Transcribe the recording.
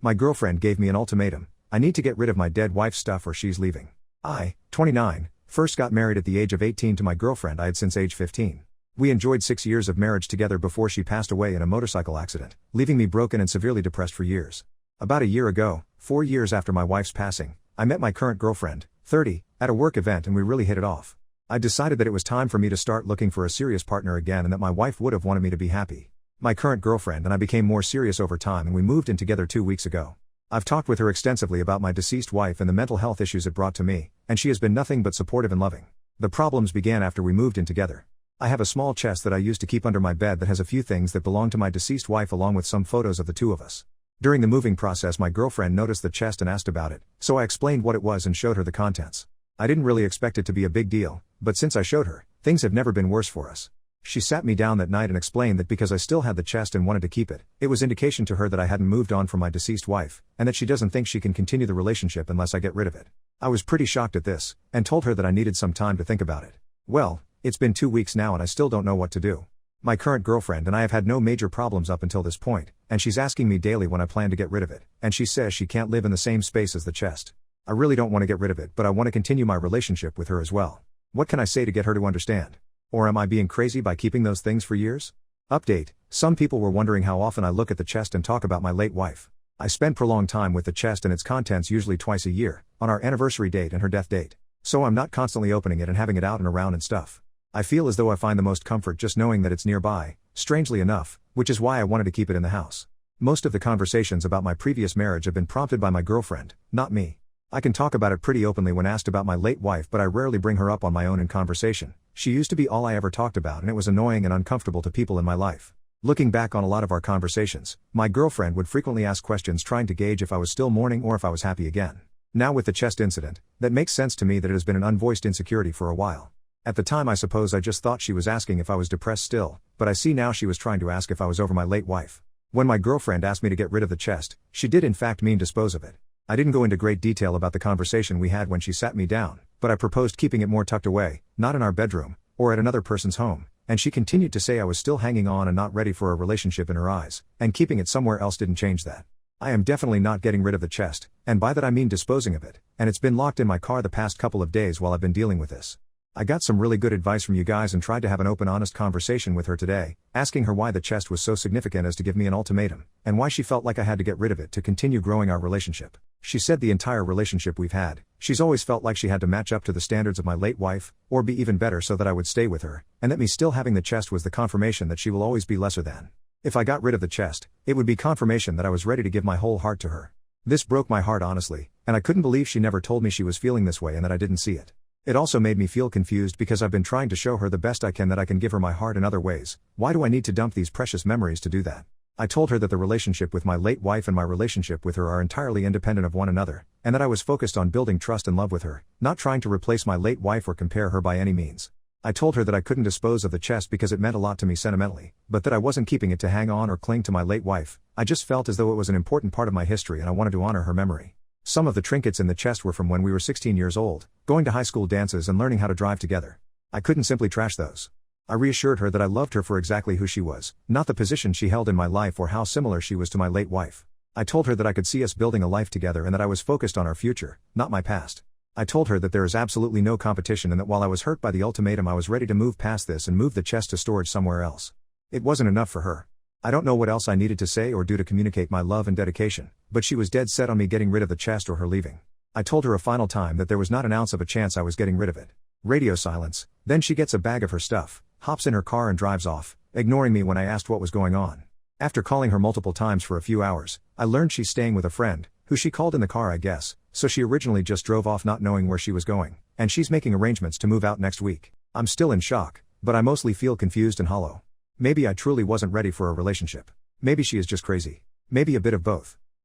My girlfriend gave me an ultimatum. I need to get rid of my dead wife's stuff or she's leaving. I, 29, first got married at the age of 18 to my girlfriend I had since age 15. We enjoyed 6 years of marriage together before she passed away in a motorcycle accident, leaving me broken and severely depressed for years. About a year ago, 4 years after my wife's passing, I met my current girlfriend, 30, at a work event and we really hit it off. I decided that it was time for me to start looking for a serious partner again and that my wife would have wanted me to be happy. My current girlfriend and I became more serious over time and we moved in together 2 weeks ago. I've talked with her extensively about my deceased wife and the mental health issues it brought to me, and she has been nothing but supportive and loving. The problems began after we moved in together. I have a small chest that I used to keep under my bed that has a few things that belong to my deceased wife along with some photos of the two of us. During the moving process my girlfriend noticed the chest and asked about it, so I explained what it was and showed her the contents. I didn't really expect it to be a big deal, but since I showed her, things have never been worse for us. She sat me down that night and explained that because I still had the chest and wanted to keep it, it was indication to her that I hadn't moved on from my deceased wife, and that she doesn't think she can continue the relationship unless I get rid of it. I was pretty shocked at this, and told her that I needed some time to think about it. Well, it's been 2 weeks now and I still don't know what to do. My current girlfriend and I have had no major problems up until this point, and she's asking me daily when I plan to get rid of it, and she says she can't live in the same space as the chest. I really don't want to get rid of it, but I want to continue my relationship with her as well. What can I say to get her to understand? Or am I being crazy by keeping those things for years? Update: some people were wondering how often I look at the chest and talk about my late wife. I spend prolonged time with the chest and its contents usually twice a year, on our anniversary date and her death date. So I'm not constantly opening it and having it out and around and stuff. I feel as though I find the most comfort just knowing that it's nearby, strangely enough, which is why I wanted to keep it in the house. Most of the conversations about my previous marriage have been prompted by my girlfriend, not me. I can talk about it pretty openly when asked about my late wife, but I rarely bring her up on my own in conversation. She used to be all I ever talked about and it was annoying and uncomfortable to people in my life. Looking back on a lot of our conversations, my girlfriend would frequently ask questions trying to gauge if I was still mourning or if I was happy again. Now with the chest incident, that makes sense to me that it has been an unvoiced insecurity for a while. At the time I suppose I just thought she was asking if I was depressed still, but I see now she was trying to ask if I was over my late wife. When my girlfriend asked me to get rid of the chest, she did in fact mean dispose of it. I didn't go into great detail about the conversation we had when she sat me down, but I proposed keeping it more tucked away, not in our bedroom, or at another person's home, and she continued to say I was still hanging on and not ready for a relationship in her eyes, and keeping it somewhere else didn't change that. I am definitely not getting rid of the chest, and by that I mean disposing of it, and it's been locked in my car the past couple of days while I've been dealing with this. I got some really good advice from you guys and tried to have an open honest conversation with her today, asking her why the chest was so significant as to give me an ultimatum, and why she felt like I had to get rid of it to continue growing our relationship. She said the entire relationship we've had, she's always felt like she had to match up to the standards of my late wife, or be even better so that I would stay with her, and that me still having the chest was the confirmation that she will always be lesser than. If I got rid of the chest, it would be confirmation that I was ready to give my whole heart to her. This broke my heart honestly, and I couldn't believe she never told me she was feeling this way and that I didn't see it. It also made me feel confused because I've been trying to show her the best I can that I can give her my heart in other ways. Why do I need to dump these precious memories to do that? I told her that the relationship with my late wife and my relationship with her are entirely independent of one another, and that I was focused on building trust and love with her, not trying to replace my late wife or compare her by any means. I told her that I couldn't dispose of the chest because it meant a lot to me sentimentally, but that I wasn't keeping it to hang on or cling to my late wife. I just felt as though it was an important part of my history and I wanted to honor her memory. Some of the trinkets in the chest were from when we were 16 years old, going to high school dances and learning how to drive together. I couldn't simply trash those. I reassured her that I loved her for exactly who she was, not the position she held in my life or how similar she was to my late wife. I told her that I could see us building a life together and that I was focused on our future, not my past. I told her that there is absolutely no competition and that while I was hurt by the ultimatum I was ready to move past this and move the chest to storage somewhere else. It wasn't enough for her. I don't know what else I needed to say or do to communicate my love and dedication, but she was dead set on me getting rid of the chest or her leaving. I told her a final time that there was not an ounce of a chance I was getting rid of it. Radio silence. Then she gets a bag of her stuff, hops in her car and drives off, ignoring me when I asked what was going on. After calling her multiple times for a few hours, I learned she's staying with a friend, who she called in the car I guess, so she originally just drove off not knowing where she was going, and she's making arrangements to move out next week. I'm still in shock, but I mostly feel confused and hollow. Maybe I truly wasn't ready for a relationship. Maybe she is just crazy. Maybe a bit of both.